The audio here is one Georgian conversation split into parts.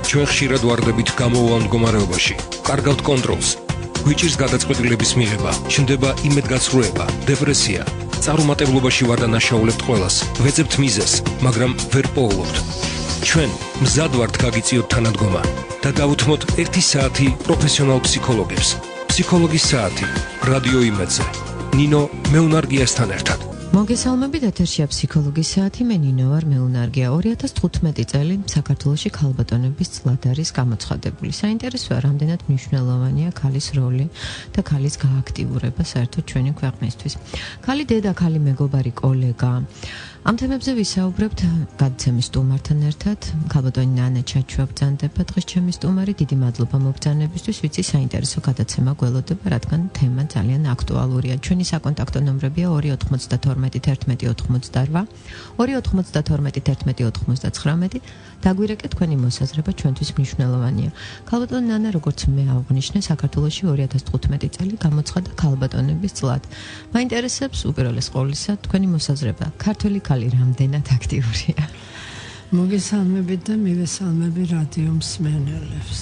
ჩვენ ხშირად ვარდებით გამოვავალ მდგომარეობაში. კარგავთ კონტროლს. გვიჭირს გადაწყვეტილების მიღება, ჩნდება იმედგაცრუება, დეპრესია. წარუმატებლობაში ვარ და ნაშაულებთ ყველას. ვეძებთ მიზეს, მაგრამ ვერ პოულობთ. ჩვენ მზად ვართ გაგიწიოთ თანადგომა და გავუთმოთ 1 საათი პროფესიონალ ფსიქოლოგებს. ფსიქოლოგის საათი, რადიო იმედზე. ნინო მეუნარგიასთან ერთად. მოგესალმებით, ეთერშია ფსიქოლოგის საათი, მე ნინო ვარ, მეუნარგია. 2015 წელი საქართველოში ქალბატონების წლად არის გამოცხადებული. საინტერესოა, რამდენად მნიშვნელოვანია ქალის როლი და ქალის გააქტიურება საერთოდ ჩვენი ქვეყნისთვის. ქალი დედა, ქალი მეგობარი, კოლეგა. ამ თემებზე ვისაუბრებთ გადაცემის სტუმართან ერთად. ქალბატონი ნანა ჩაჩუა ბრძანდება დღეს ჩემი სტუმარი. დიდი მადლობა მობრძანებისთვის, ვიცი საინტერესო გადაცემა გველოდება, რადგან თემა ძალიან აქტუალურია. ჩვენი საკონტაქტო ნომრებია 292 11 88 292 11 99. დაგვირეკეთ თქვენი მოსაზრება, ჩვენთვის მნიშვნელოვანია. ქალბატონი ნანა, როგორც მე აღვნიშნე, საქართველოში 2015 წელი გამოცხადა ქალბატონების წლად. მაინტერესებს უპირველეს ყოვლისა თქვენი მოსაზრება. ქართველი ქალი რამდენად აქტიურია? მოგესალმებით და მივესალმები რადიო მსმენელებს.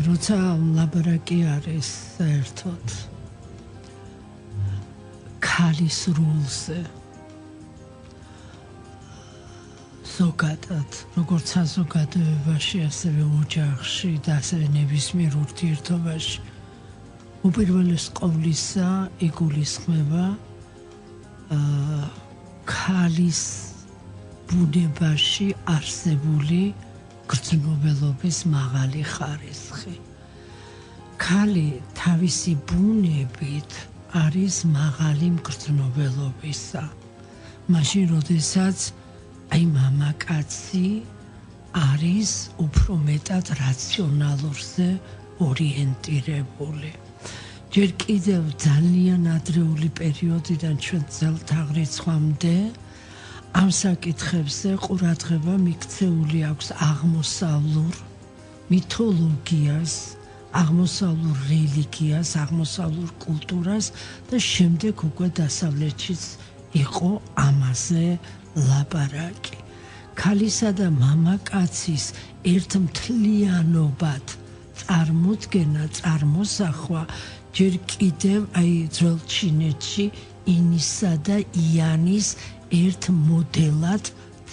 როცა ლაბორაკი არის საერთოდ ქალის როლზე ზოგადად, როგორც საზოგადოებაში, ასევე ოჯახში და ასევე ნებისმიერ ურთიერთობაში უპირველეს ყოვლისა იგულისხმება ქალის ბუნებაში არსებული გრძნობელობის მაღალი ხარისხი. ქალი თავისი ბუნებით არის მაღალი მგრძნობელობისა. მაშინ, როდესაც აი მამაკაცი არის უფრო მეტად რაციონალურზე ორიენტირებული. ჯერ კიდევ ძალიან ადრეული პერიოდიდან ჩვენ წელთაღრიცხვამდე ამ საკითხებზე ყურადღება მიქცეული აქვს აღმოსავლურ მითოლოგიას, აღმოსავლურ რელიგიას, აღმოსავლურ კულტურას და შემდეგ უკვე დასავლეთშიც იყო ამაზე ლაპარაკი. ქალისა და მამაკაცის ერთმთლიანობად წარმოდგენა, წარმოსახვა ჯერ კიდევ აი ძველ ჩინეთში ინისა და იანის ერთ მოდელად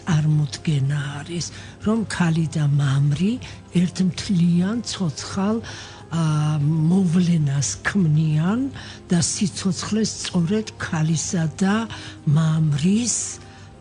წარმოდგენა არის, რომ ქალი და მამრი ერთმთლიან ცოცხალ მოვლენას ქმნიან და სიცოცხლე სწორედ ქალისა და მამრის,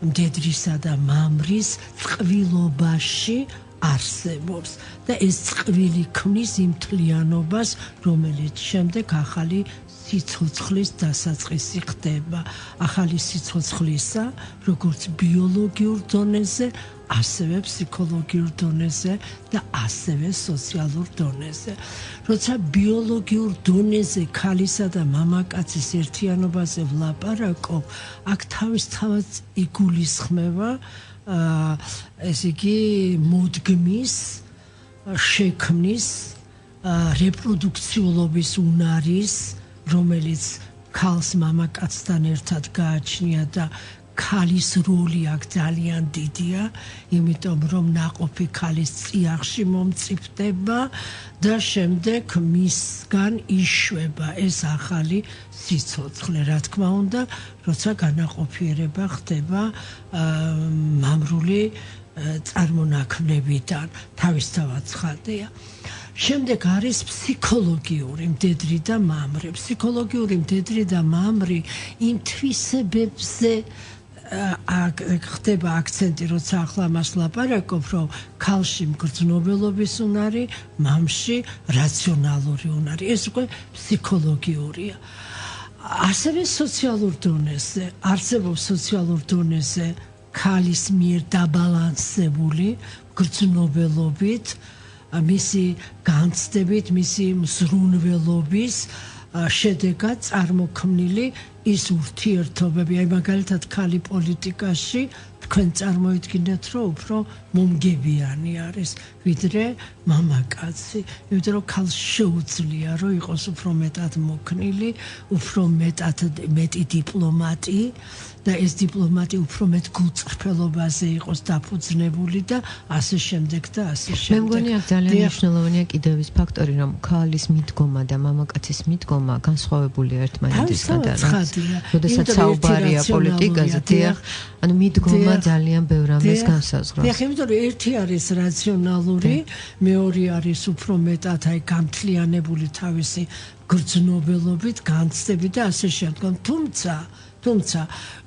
მდედრისა და მამრის წყვილობაში არსებობს და ეს წყვილი ქმნის იმ მთლიანობას, რომელიც შემდეგ ახალი სიცოცხლის დასაწყისი ხდება. ახალი სიცოცხლისა, როგორც ბიოლოგიურ დონეზე, ასევე ფსიქოლოგიურ დონეზე და ასევე სოციალურ დონეზე. როცა ბიოლოგიურ დონეზე ქალისა და მამაკაცის ერთიანობაზე ვლაპარაკობ, აქ თავისთავად იგულისხმება ესე იგი მოდგმის, შექმნის, რეპროდუქციულობის უნარის, რომელიც ქალს მამაკაცთან ერთად გააჩნია და ქალის როლი აქ ძალიან დიდია, იმიტომ რომ ნაყოფი ქალის წიაღში მომწიფდება და შემდეგ მისგან იშვება ეს ახალი სიცოცხლე. რა თქმა უნდა, როცა განაყოფიერება ხდება მამრული წარმონაქმნებიდან, თავისთავად ცხადია. შემდეგ არის ფსიქოლოგიური მდედრი და მამრი. ფსიქოლოგიური მდედრი და მამრი იმ თვისებებზე ხდება აქცენტი, როცა ახლა მას ლაპარაკობ, რომ ქალში მგრძნობელობის უნარი, მამში რაციონალური უნარი. ეს უკვე ფსიქოლოგიურია. ასევე სოციალურ დონეზე, არსებობს სოციალურ დონეზე ქალის მიერ დაბალანსებული მგრძნობელობით, მისი განცდებით, მისი მზრუნველობის შედეგად წარმოქმნილი ის ურთიერთობები. აი მაგალითად ქალი პოლიტიკაში თქვენ წარმოიდგინეთ, რომ უფრო მომგებიანი არის ვიდრე მამაკაცი, იმიტომ რომ ქალს შეუძლია რომ იყოს უფრო მეტად მოქნილი, უფრო მეტი დიპლომატი და ეს დიპლომატი უფრო მეტ გულწრფელობაზე იყოს დაფუძნებული და ასე შემდეგ და ასე შემდეგ. მე მგონი აქ ძალიან მნიშვნელოვანია კიდევ ის ფაქტორი, რომ ქალის მიდგომა და მამაკაცის მიდგომა განსხვავებულია ერთმანეთისგან და როდესაც საუბარია პოლიტიკაზე, დიახ, ანუ მიდგომა ძალიან ბევრ ამას განსაზღვრავს. დიახ, იმიტომ რომ ერთი არის რაციონალური, მეორე არის უფრო მეტად აი გამთლიანებული თავისი გრძნობელობით, განცდებით და ასე შემდგომ. თუმცა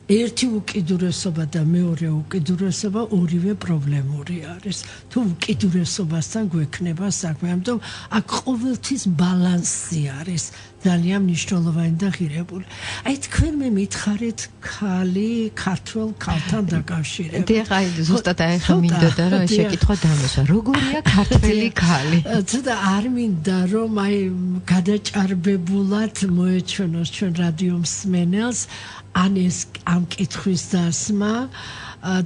ერთი უკიდურესობა და მეორე უკიდურესობა ორივე პრობლემური არის. თუ უკიდურესობასთან გვექნება საქმე, ამიტომ აქ ყოველთვის ბალანსი არის ძალიან მნიშვნელოვანი და ღირებული. აი თქვენ მე მითხარით ქალი ქართველ ქალთან დაკავშირებით. დიახ, აი ზუსტად აი ხა მინდოდა რომ ეს შეკითხვა დამოსვა. როგორია ქართველი ქალი? ცოტა არ მინდა რომ აი გადაჭარბებულად მოეჩვენოს ჩვენ რადიო მსმენელს ან ეს ამ კითხვის დასმა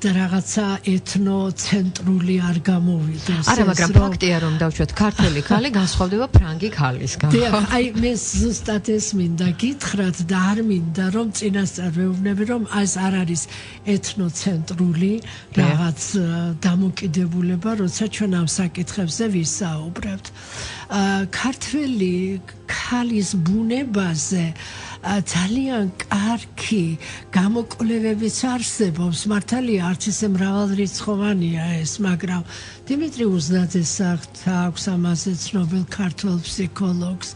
და რაღაცა ეთნოცენტრული არ გამოვიდეს. არა, მაგრამ ფაქტია რომ დავშვათ ქართველი ქალი განსხვავდება ფრანგი ქალისგან. დიახ, აი მე ზუსტად ეს მინდა გითხრათ და არ მინდა რომ წინასწარ ვეუბნები რომ ეს არ არის ეთნოცენტრული რაღაც დამოკიდებულება, როცა ჩვენ ამ საკითხებზე ვისაუბრებთ. ქართველი ქალის ბუნებაზე ძალიან კარგი გამოკვლევებიც არსებობს. მართალია არც ისე მრავალრიცხოვანია ეს, მაგრამ დიმიტრი უზნაძეს აქვს ამაზე ცნობილ ქართველ ფსიქოლოგს.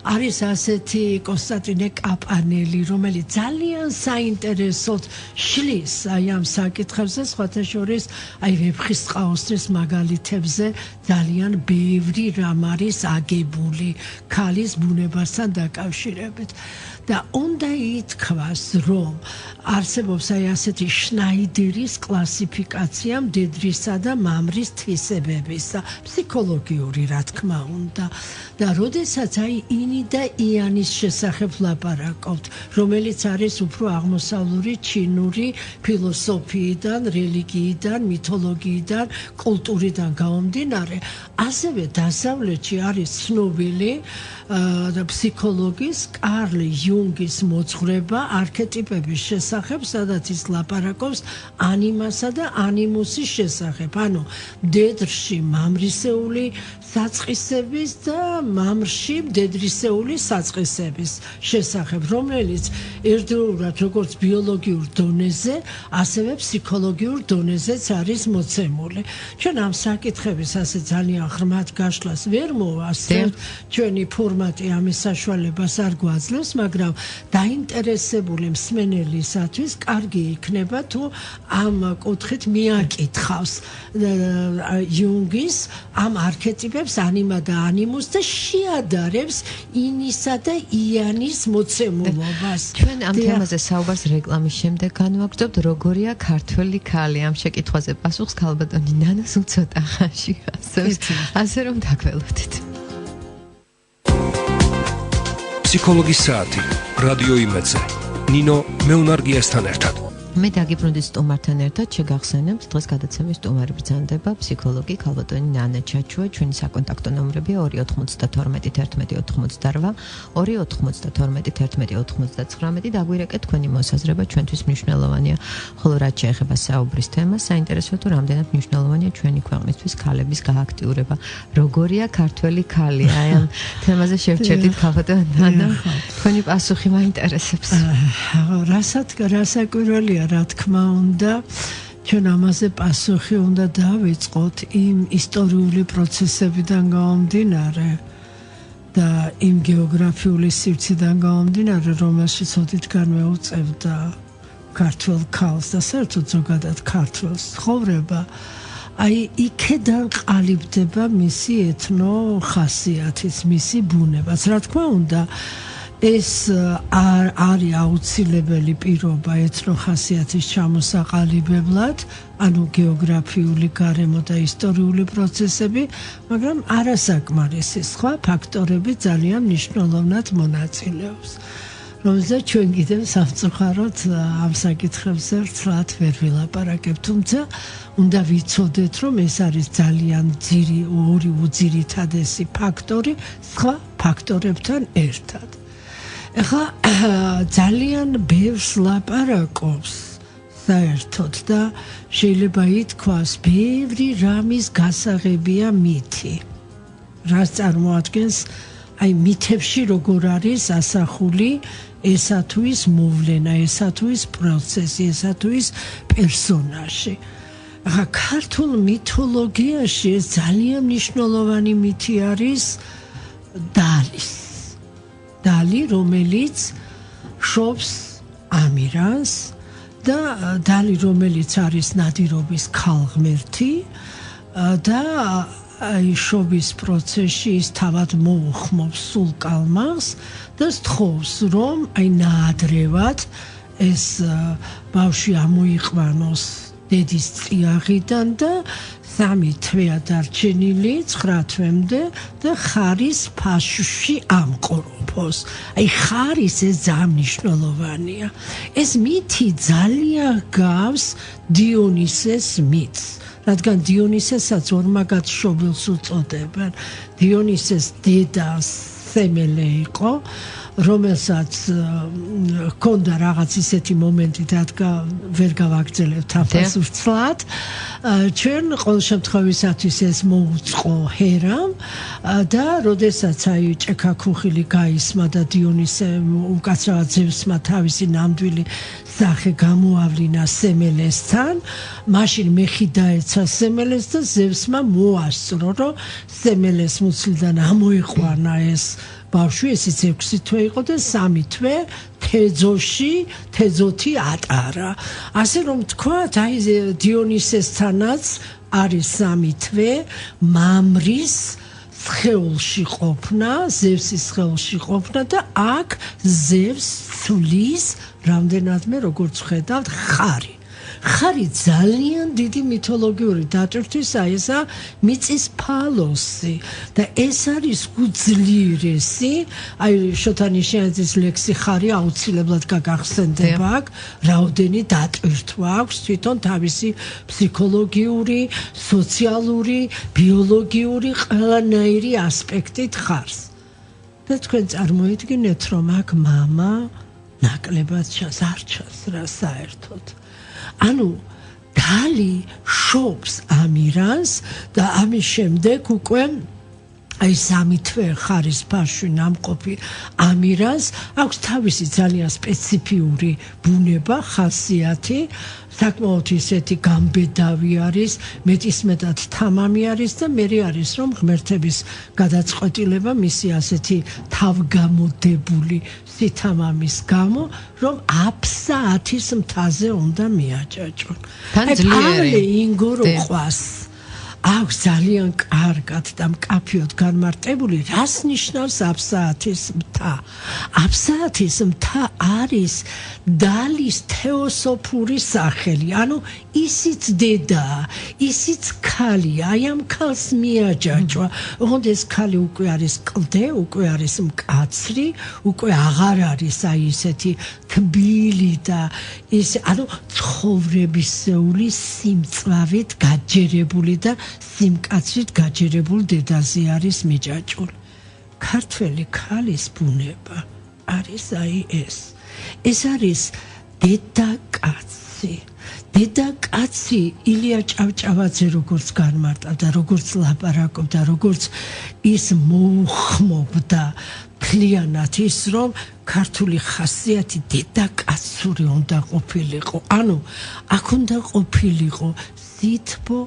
არის ასეთი კონსტანტინე კაპანელი, რომელიც ძალიან საინტერესოდ შლის აი ამ საკითხებზე, სხვათა შორის აი ვეფხისტყაოსნის მაგალითებზე ძალიან ბევრი რამ არის აგებული ქალის ბუნებასთან დაკავშირებით. და უნდა ითქვას, რომ არსებობს აი ასეთი შნაიდერის კლასიფიკაცია მდედრისა და მამრის თვისებებისა, ფსიქოლოგიური რა თქმა უნდა. და როდესაც აი ინი და იანის შესახებ ლაპარაკობთ, რომელიც არის უფრო აღმოსავლური ჩინური ფილოსოფიიდან, რელიგიიდან, მითოლოგიიდან, კულტურიდან გამომდინარე, ასევე დასავლეთში არის ცნობილი ფსიქოლოგის კარლ იუნგის მოძღვრება არქეტიპების შესახებ, სადაც ის ლაპარაკობს ანიმასა და ანიმუსის შესახებ, ანუ მდედრში მამრისეული საწყისების და მამრში მდედრისეული საწყისების შესახებ, რომელიც ერთდროულად როგორც ბიოლოგიურ დონეზე, ასევე ფსიქოლოგიურ დონეზეც არის მოცემული. ჩვენ ამ საკითხების ასე ძალიან ღრმად გაშლას ვერ მოვასწრებთ, ჩვენი ფორმატი ამის საშუალებას არ გვაძლევს, მაგრამ დაინტერესებული მსმენელისათვის კარგი იქნება თუ ამ კუთხით მიაკითხავს იუნგის ამ არქეტიპებს ანიმა და ანიმუს და შეადარებს ინისა და იანის მოცემულობას. ჩვენ ამ თემაზე საუბარს რეკლამის შემდეგ განვაგრძობთ, როგორია ქართველი ქალი. ამ შეკითხვაზე პასუხს ქალბატონი ნანას უცოტა ხანში გასცემს, ასე რომ დაგველოდით. ფსიქოლოგის საათი რადიო იმედზე ნინო მეუნარგიასთან ერთად. მე დაგიბრუნდით სტუმართან ერთად, შეგახსენებთ, დღეს გადაცემის სტუმარი ბრძანდება ფსიქოლოგი ქალბატონი ნანა ჩაჩუა. ჩვენი საკონტაქტო ნომრები 292 11 88, 292 11 89. დაგვირეკეთ თქვენი მოსაზრება, ჩვენთვის მნიშვნელოვანია. ხოლო რაც შეეხება საუბრის თემას, საინტერესოა თუ რამდენად მნიშვნელოვანია ჩვენი ქვეყნისთვის ქალების გააქტიურება. როგორია ქართველი ქალი? აი ამ თემაზე შევჩერდით ქალბატონი ნანა. თქვენი პასუხი მაინტერესებს. რასაკვირველია, რა თქმა უნდა, ჩვენ ამაზე პასუხი უნდა დავიწყოთ იმ ისტორიული პროცესებიდან გამომდინარე და იმ გეოგრაფიული სივრციდან გამომდინარე, რომელშიც ოდითგანვე უწევდა ქართველ ქალს და საერთოდ ზოგადად ქართველს ცხოვრება. აი იქედან ყალიბდება მისი ეთნო ხასიათიც, მისი ბუნებაც. რა თქმა უნდა, ეს არის აუცილებელი პირობა ეთნო ხასიათის ჩამოსაყალიბებლად, ანუ გეოგრაფიული გარემო და ისტორიული პროცესები, მაგრამ არასაკმარისი სხვა ფაქტორები ძალიან მნიშვნელოვნად მონაწილეობს, რომელზეც ჩვენ კიდევ სამწუხაროდ ამ საკითხებზე რთულად ვერ ვილაპარაკებთ, თუმცა უნდა ვიცოდეთ, რომ ეს არის ძალიან ორი უძირითადესი ფაქტორი სხვა ფაქტორებთან ერთად. ეხლა ძალიან ბევრს ლაპარაკობს საერთოდ და შეიძლება ითქვას ბევრი რამის გასაღებია მითი. რას წარმოადგენს აი მითებში როგორ არის ასახული ესა თუ ის მოვლენა, ესა თუ ის პროცესი, ესა თუ ის პერსონაჟი. ახლა ქართულ მითოლოგიაში ძალიან მნიშვნელოვანი მითი არის დალი, რომელიც შობს ამირანს და დალი, რომელიც არის ნადირობის ქალღმერთი და აი შობის პროცესში ის თავად მოუხმობს სულ კალმახს და სთხოვს რომ აი ნაადრევად ეს ბავშვი ამოიყვანოს დედის წიაღიდან და 3 თვეა დარჩენილი 9 თვემდე და ხარის ფაშში ამყროფოს. აი ხარის ეს ძალიან მნიშვნელოვანია. ეს მითი ძალიან გავს დიონისეს მითს. რადგან დიონისესაც ორმაგად შობილს უწოდებენ. დიონისეს დედა სემელე იყო, რომელსაც ჰქონდა რაღაც ისეთი მომენტი, რადგან ვერ გავაგრძელებთ ამას ვრცლად. ჩვენ ყოველ შემთხვევისათვის ეს მოუწყო ჰერამ და როდესაც აი ჭექა-ქუხილი გაისმა და დიონისე უკაცრავად ზევსმა თავისი ნამდვილი სახე გამოავლინა სემელესთან, მაშინ მეხი დაეცა სემელეს და ზევსმა მოასწრო, რომ სემელეს მუცლიდან ამოიყვანა ეს ბავშვი, ესეც 6 თვე იყო და 3 თვე თეძოთი ატარა. ასე რომ თქვათ, აი დიონისესთანაც არის 3 თვე მამრის სხეულში ყოფნა, ზევსის სხეულში ყოფნა და აქ ზევს ცვლის რამდენადმე როგორც ხედავთ ხარი. ხარი ძალიან დიდი მითოლოგიური დატვირთვისა, ესა მიწის ფალოსი და ეს არის უძლიერესი, აი შოთანიშიანძის ლექსი ხარი აუცილებლად გაგახსენდება აქ, რაოდენი დატვირთვა აქვს თვითონ თავისი ფსიქოლოგიური, სოციალური, ბიოლოგიური ყველანაირი ასპექტით ხარს. და თქვენ წარმოიდგინეთ, რომ აქ მამა ნაკლებად არ ჩანს რა საერთოდ. ანუ დალი შობს ამირანს და ამის შემდეგ უკვე აი 3 თვე ხარის ფაში ნამყოფი ამირანს აქვს თავისი ძალიან სპეციფიური ბუნება, ხასიათი, საკმაოდ ისეთი გამბედავი არის, მეტისმეტად თამამი არის და მერე არის რომ ღმერთების გადაწყვეტილება მისი ასეთი თავგამოდებული სითამამის გამო, რომ აფსაათის მთაზე უნდა მიაჯაჭონ. თან ძლიერი ინგო როყვას აქვს ძალიან კარგად და მკაფიოდ განმარტებული, რას ნიშნავს აფსაათის მთა. აფსაათის მთა არის დალის თეოსოფური სახელი, ანუ ისიც დედაა, ისიც ქალია, აი ამ ქალს მიაჯაჭვა. ოღონდ ეს ქალი უკვე არის კლდე, უკვე არის მკაცრი, უკვე აღარ არის აი ისეთი თბილი და ის ანუ ცხოვრებისეული სიმწვავით გაჯერებული და სიმკაცრით გაჯერებული დედაზე არის მიჯაჭული. ქართველი ქალის ბუნება არის აი ეს. ეს არის დედაკაცი. დედაკაცი ილია ჭავჭავაძე როგორც განმარტავდა, როგორც ლაპარაკობდა, როგორც ის მოუხმობდა მთლიანად ის, რომ ქართული ხასიათი დედაკაცური უნდა ყოფილიყო. ანუ აქ უნდა ყოფილიყო სითბო,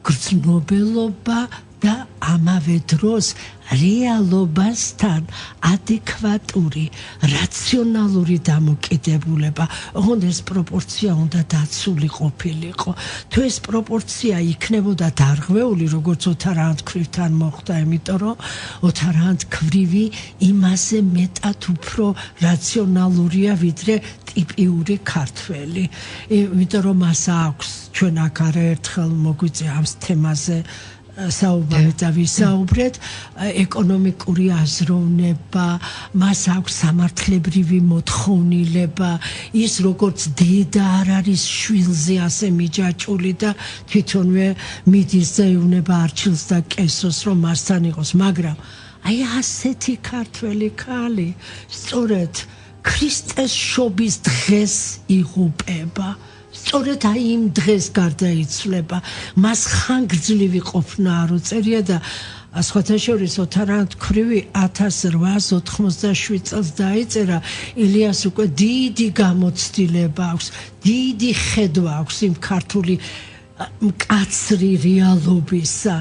გრძნობელობა და ამავე დროს რეალობასთან ადეკვატური, რაციონალური დამოკიდებულება. ოღონდ ეს პროპორცია უნდა დაცული ყოფილიყო. თუ ეს პროპორცია იქნებოდა დარღვეული, როგორც ოთარანთქვრივთან მოხდა, იმიტომ რომ ოთარანთქვრივი იმაზე მეტად უფრო რაციონალურია, ვიდრე ტიპიური ქართველი. იმიტომ რომ მას აქვს, ჩვენ აქ არაერთხელ მოგვიწია ამ თემაზე საუბარი და ვისაუბრეთ, ეკონომიკური აზროვნება, მას აქვს სამართლებრივი მოთხოვნილება, ის როგორც დედა არ არის შვილზე ასე მიჯაჭული და თვითონვე მიდის და ეუბნება არჩილს და კესოს, რომ მასთან იყოს, მაგრამ აი ასეთი ქართველი ქალი სწორედ ქრისტეს შობის დღეს იღუპება. სწორედ აი იმ დღეს გარდაიცვლება. მას ხანგრძლივი ყოფნა არ უწერია და სხვათა შორის ოთარანთქვრივი 1887 წელს დაიწერა. ილიას უკვე დიდი გამოცდილება აქვს, დიდი ხედვა აქვს იმ ქართული მკაცრი რეალობისა,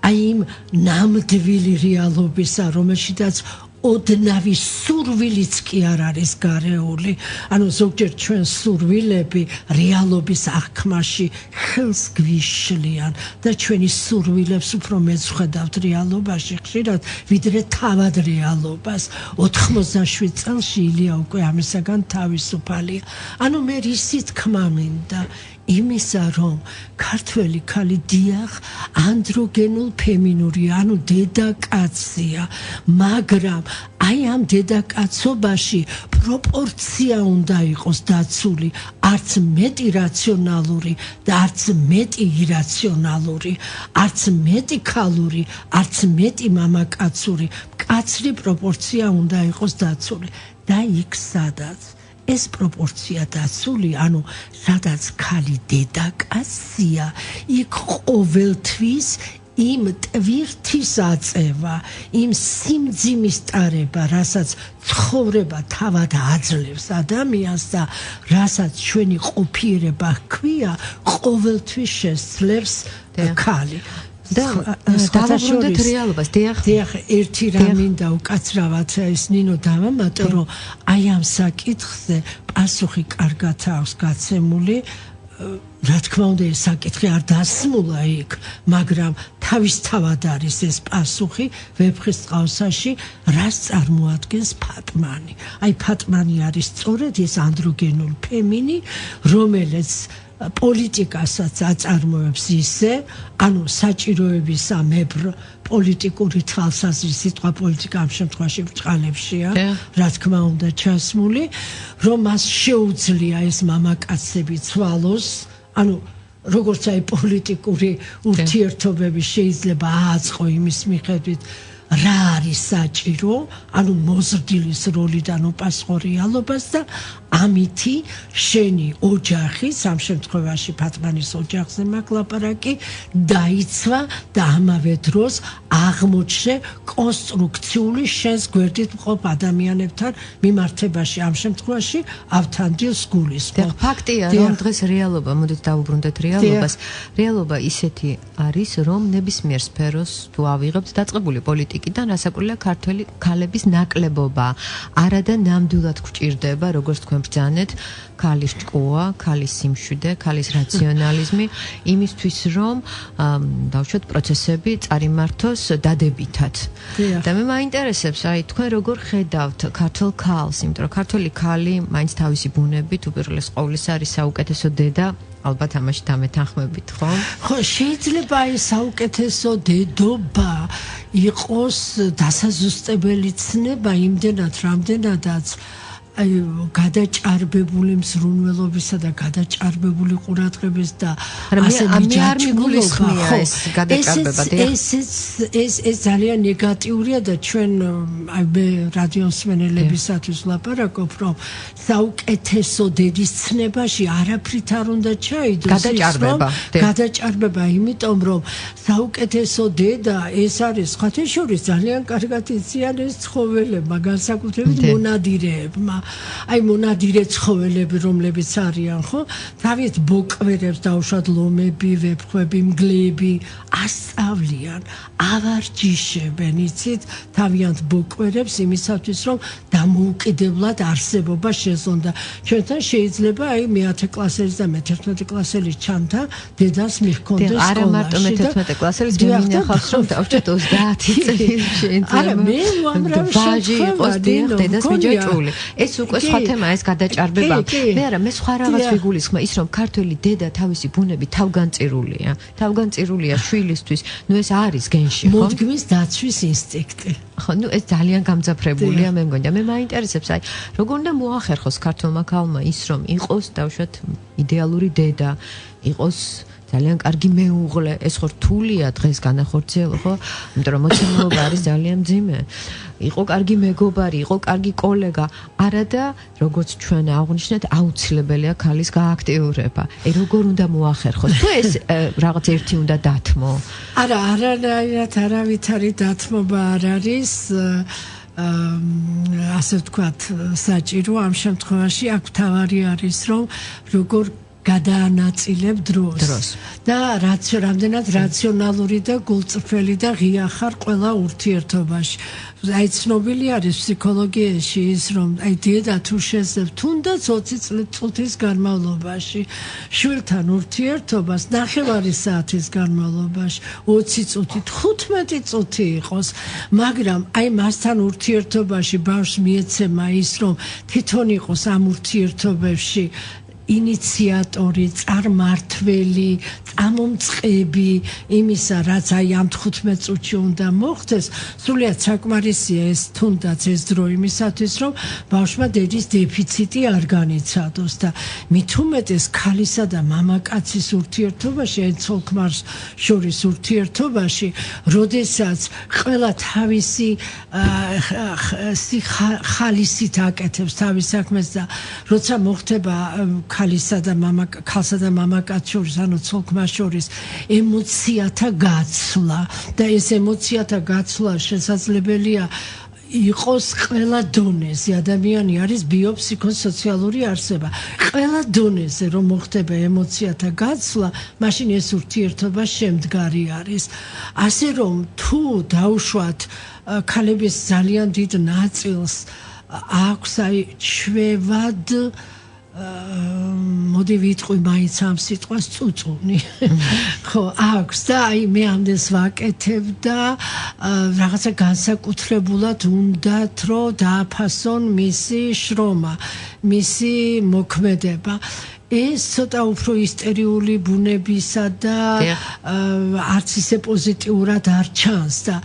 აი იმ ნამდვილი რეალობისა, რომელშიც ოდნავი სურვილიც კი არ არის გარეული. ანუ ზოგჯერ ჩვენ სურვილები რეალობის აღქმაში ხელს გვიშლიან და ჩვენი სურვილებს უფრო მეც ვხედავთ რეალობაში ხშირად, ვიდრე თავად რეალობას. 87 წელში ილია უკვე ამისაგან თავისუფალია. ანუ მე ისი თქმა მინდა იმისა, რომ ქართველი ქალი დიახ ანდროგენულ ფემინური, ანუ დედაკაცია, მაგრამ აი ამ დედაკაცობაში პროპორცია უნდა იყოს დაცული, არც მეტი რაციონალური და არც მეტი ირაციონალური, არც მეტი ქალური, არც მეტი მამაკაცური, მკაცრი პროპორცია უნდა იყოს დაცული და იქ სადაც ეს პროპორცია დაცული, ანუ სადაც ქალი დედაკაცია, იქ ყოველთვის იმ ტვირთის აწევა, იმ სიმძიმის ტარება, რასაც ცხოვრება თავად აძლევს ადამიანს და რასაც ჩვენი ყოფიერება ჰქვია, ყოველთვის შესძლებს ქალი. და დავაბრუნდეთ რეალობას. დიახ, ერთი რამ მინდა უკაცრავად ეს ნინო დავამატო, რომ აი ამ საკითხზე პასუხი კარგად აქვს გაცემული. რა თქმა უნდა ეს საკითხი არ დასმულა იქ, მაგრამ თავისთავად არის ეს პასუხი ვეფხის წყალსაში, რას წარმოადგენს ფატმანი. აი ფატმანი არის სწორედ ეს ანდროგენულ ფემინი, რომელიც პოლიტიკასაც აწარმოებს ისე, ანუ საჭიროებისამებრ პოლიტიკური თვალსაზრისით, სიტყვა პოლიტიკა ამ შემთხვევაში ბრწყალებშია, რა თქმა უნდა ჩასმული, რომ მას შეუძლია ეს მამაკაცები ცვალოს, ანუ როგორც აი პოლიტიკური ურთიერთობები შეიძლება ააწყო იმის მიხედვით, რა არის საჭირო, ანუ მოზრდილის როლიდან უპასუხო რეალობას და ამითი შენი ოჯახის, ამ შემთხვევაში ფატმანის ოჯახზე მაქვს ლაპარაკი, დაიცვა და ამავე დროს აღმოჩნდა კონსტრუქციული შენს გვერდით მყოფ ადამიანებთან მიმართებაში, ამ შემთხვევაში ავთანდილს გულისხმობ. ფაქტია, რომ დღეს რეალობა, მოდით დავუბრუნდეთ რეალობას. რეალობა ისეთი არის, რომ ნებისმიერ სფეროს თუ ავიღებთ დაწყებული პოლიტიკიდან რასაკვირველია ქართველი ქალების ნაკლებობა. არადა ნამდვილად გვჭირდება, როგორც თქვენ ბრძანეთ, ქალის ჭკუა, ქალის სიმშვიდე, ქალის რაციონალიზმი, იმისთვის რომ დავუშვათ პროცესები წარიმართოს დადებითად. და მე მაინტერესებს, აი თქვენ როგორ ხედავთ ქართულ ქალს, იმიტომ რომ ქართული ქალი მაინც თავისი ბუნებით უპირველეს ყოვლისა არის საუკეთესო დედა. ალბათ ამაში დამეთანხმებით, ხო? ხო, შეიძლება აი საუკეთესო დედობა იყოს დასაზუსტებელი ცნება იმდენად, რამდენადაც აი გადაჭარბებული მსრულველობისა და გადაჭარბებული ყურადღების და ასე მიჯაჭვულობაა ეს გადაჭარბება. ეს ძალიან ნეგატიურია და ჩვენ აი მე რადიოსმენელებისათვის ლაპარაკობ, რომ საუკეთესო დედის ცნებაში არაფრით არ უნდა ჩაიდოს გადაჭარბება, იმიტომ რომ საუკეთესო დედა ეს არის სხვათა შორის ძალიან კარგად იციან ეს ცხოველებმა, განსაკუთრებით მონადირეებმა. აი მონადირე ცხოველები რომლებიც არიან, ხო? თავით ბოკვერებს დაუშვათ ლომები, ვეფხვები, მგლები ასწავლიან, ავარჯიშებენ, იცით, თავიანთ ბოკვერებს იმისათვის, რომ დამოუკიდებლად არსებობა შეძლონ და ჩვენთან შეიძლება აი მე-10 კლასელის და მე-11 კლასელის ჩანთა დედას მიჰქონდეს სკოლაში. არა მარტო მე-11 კლასელის მინახავს, რომ დავჭოთ 30 წელი შეიძლება. არა მე უამრავი შეხვედრა დედას მიჯაჭვული. ეს უკვე სხვა თემაა, ეს გადაჭარბება. მე არა, მე სხვა რაღაც ვიგულისხმა, ის რომ ქართველი დედა თავისი ბუნებით თავგანწირულია შვილისთვის, ნუ ეს არის გენში, ხო? მოდგმის დაცვის ინსტინქტი. ხო, ნუ ეს ძალიან გამძაფრებულია, მე მგონია. მე მაინტერესებს, აი, როგორ უნდა მოახერხოს ქართულმა ქალმა ის, რომ იყოს, დავუშვათ, იდეალური დედა, იყოს ძალიან კარგი მეუღლე, ეს ხო რთულია დღეს განახორციელო, ხო? იმიტომ რომ მოცემულობა არის ძალიან მძიმე. იყო კარგი მეგობარი, იყო კარგი კოლეგა, არა და როგორც ჩვენ აღვნიშნეთ, აუცილებელია ქალის გააქტიურება. როგორ უნდა მოახერხოს? თუ ეს რაღაც ერთი უნდა დათმო? არა, არავითარი დათმობა არ არის. ასე ვთქვათ, საჭირო ამ შემთხვევაში აქ თავარი არის, რომ როგორ გადაანაწილებ დროს და რამდენად რაციონალური და გულწრფელი და ღია ხარ ყველა ურთიერთობაში. აი ცნობილი არის ფსიქოლოგიაში ის, რომ აი დედა თუ შეძლებს თუნდაც 20 წუთის განმავლობაში შვილთან ურთიერთობას 9 საათის განმავლობაში 20 წუთი 15 წუთი იყოს, მაგრამ აი მასთან ურთიერთობაში ბავშვს მიეცემა ის, რომ თვითონ იყოს ამ ურთიერთობებში ინიციატორი, წარმმართველი, წამომწყები იმისა, რაც აი ამ 15 წუთში უნდა მოხდეს, სრულიად საკმარისია ეს თუნდაც ეს დრო იმისათვის, რომ ბავშვმა დედის დეფიციტი არ განიცადოს და მით უმეტეს ქალისა და მამაკაცის ურთიერთობაში, აი ცოლ-ქმარს შორის ურთიერთობაში, როდესაც ყველა თავისი ხალისით აკეთებს თავის საქმეს და როცა მოხდება ქალსა და მამაკაც შორის, ანუ ცოლ-ქმარს შორის ემოციათა გაცვლა და ეს ემოციათა გაცვლა შესაძლებელია იყოს ყველა დონეზე. ადამიანი არის ბიოფსიქოსოციალური არსება. ყველა დონეზე რომ მოხდება ემოციათა გაცვლა, მაშინ ეს ურთიერთობა შემდგარი არის. ასე რომ თუ დაუშვათ ქალების ძალიან დიდ ნაწილს აქვს აი ჩვევად მოდი ვიტყვი მაინც ამ სიტყვას წუწუნი. ხო, აქვს და აი მე ამდენს ვაკეთებ და რაღაცა განსაკუთრებულად უნდათ რომ დააფასონ მისი შრომა, მისი მოქმედება. ეს ცოტა უფრო ისტერიული ბუნებისა და არც ისე პოზიტიურად არ ჩანს და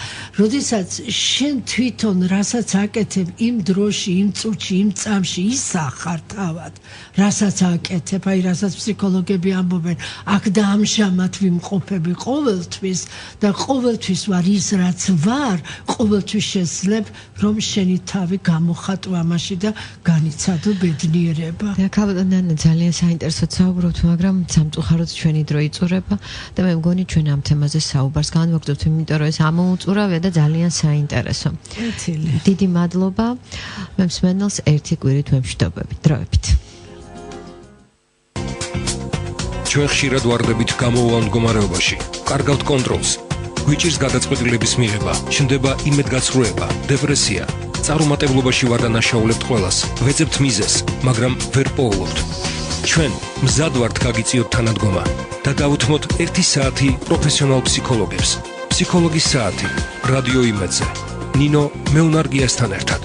როდესაც შენ თვითონ რასაც აკეთებ იმ დროში, იმ წუთში, იმ წამში ისახარ თავად, რასაც აკეთებ, აი რასაც ფსიქოლოგები ამბობენ, აქ და ამჟამად ვიმყოფები ყოველთვის და ყოველთვის ვარ ის რაც ვარ, ყოველთვის შეძლებ რომ შენი თავი გამოხატო ამაში და განიცადო ბედნიერება. ქალბატონი ძალიან საინტერესოდ საუბრობთ, მაგრამ სამწუხაროდ ჩვენი დრო იწურება და მე მგონი ჩვენ ამ თემაზე საუბარს განვაგრძობთ, იმიტომ რომ ეს ამოუწურავია და ძალიან საინტერესო. დიდი მადლობა. მე მსმენელს ერთი კვირით ვემშვიდობებით. დროებით. ჩვენ ხშირად ვარდებით გამოვავალ მდგომარეობაში. კარგავთ კონტროლს. გვიჭირს გადაწყვეტილების მიღება, ჩნდება იმედგაცრუება, დეპრესია. წარუმატებლობაში ვარ და ნაშაულებთ ყველას. ვეძებთ მიზეზს, მაგრამ ვერ პოულობთ. ჩვენ მზად ვართ გაგიწიოთ თანადგომა და დავუთმოთ 1 საათი პროფესიონალ ფსიქოლოგებს. ფსიქოლოგის საათი, რადიო იმედზე. ნინო მეუნარგიასთან ერთად.